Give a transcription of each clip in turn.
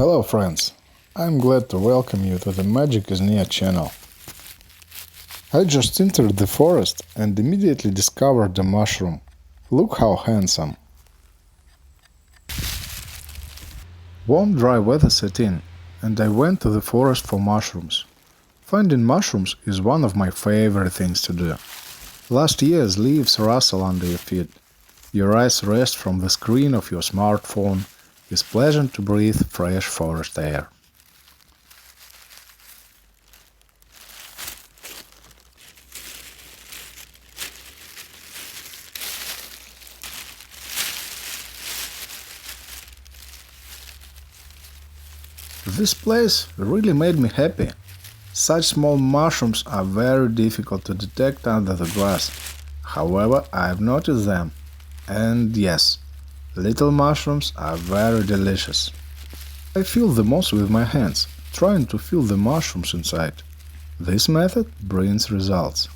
Hello friends, I'm glad to welcome you to the Magic is Near channel. I just entered the forest and immediately discovered a mushroom. Look how handsome. Warm dry weather set in, and I went to the forest for mushrooms. Finding mushrooms is one of my favorite things to do. Last year's leaves rustle under your feet. Your eyes rest from the screen of your smartphone. It's pleasant to breathe fresh forest air. This place really made me happy. Such small mushrooms are very difficult to detect under the grass. However, I've noticed them. And yes, little mushrooms are very delicious. I feel the moss with my hands, trying to feel the mushrooms inside. This method brings results.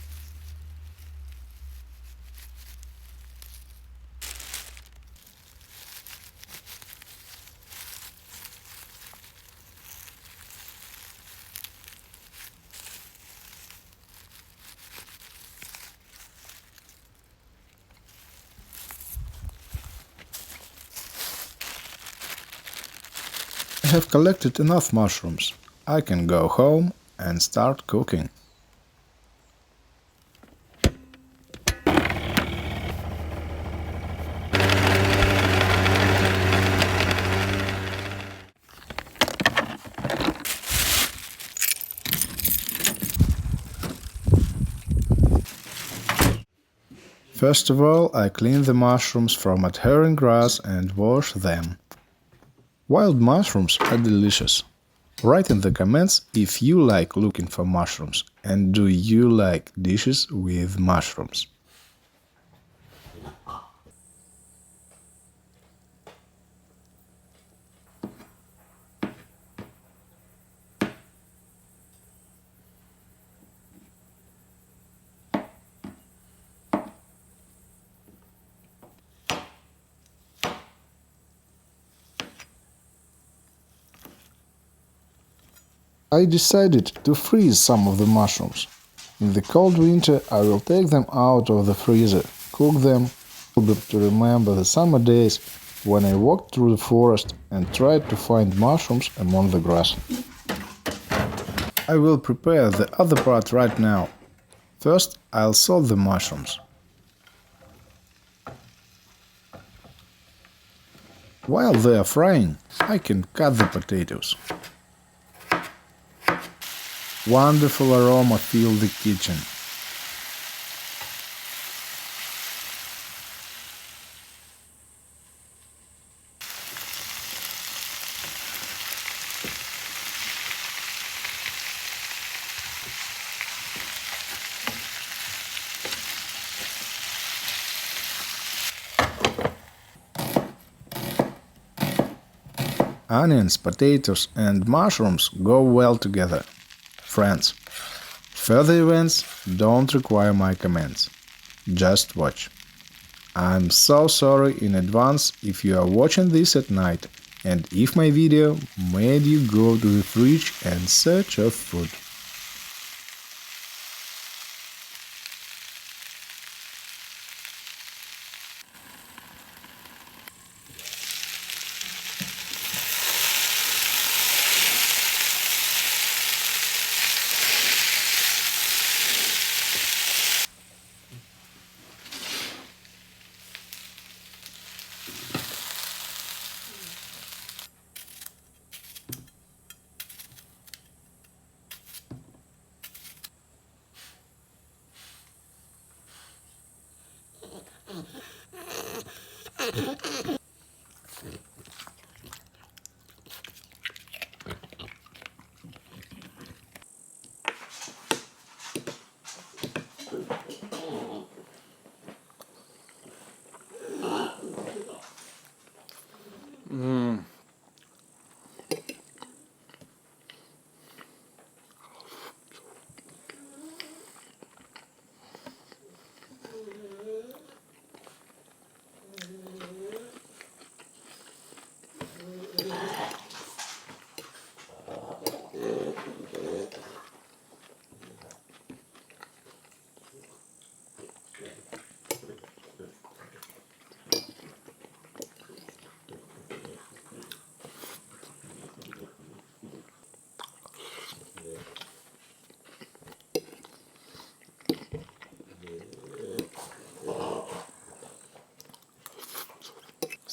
I have collected enough mushrooms. I can go home and start cooking. First of all, I clean the mushrooms from adhering grass and wash them. Wild mushrooms are delicious. Write in the comments if you like looking for mushrooms and do you like dishes with mushrooms. I decided to freeze some of the mushrooms. In the cold winter I will take them out of the freezer, cook them, to remember the summer days when I walked through the forest and tried to find mushrooms among the grass. I will prepare the other part right now. First I'll salt the mushrooms. While they are frying, I can cut the potatoes. Wonderful aroma fills the kitchen. Onions, potatoes and mushrooms go well together. Friends, further events don't require my comments. Just watch. I'm so sorry in advance if you are watching this at night and if my video made you go to the fridge and search of food.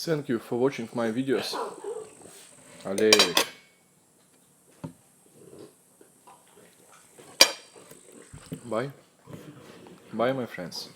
Thank you for watching my videos. Allez. Bye. Bye, my friends.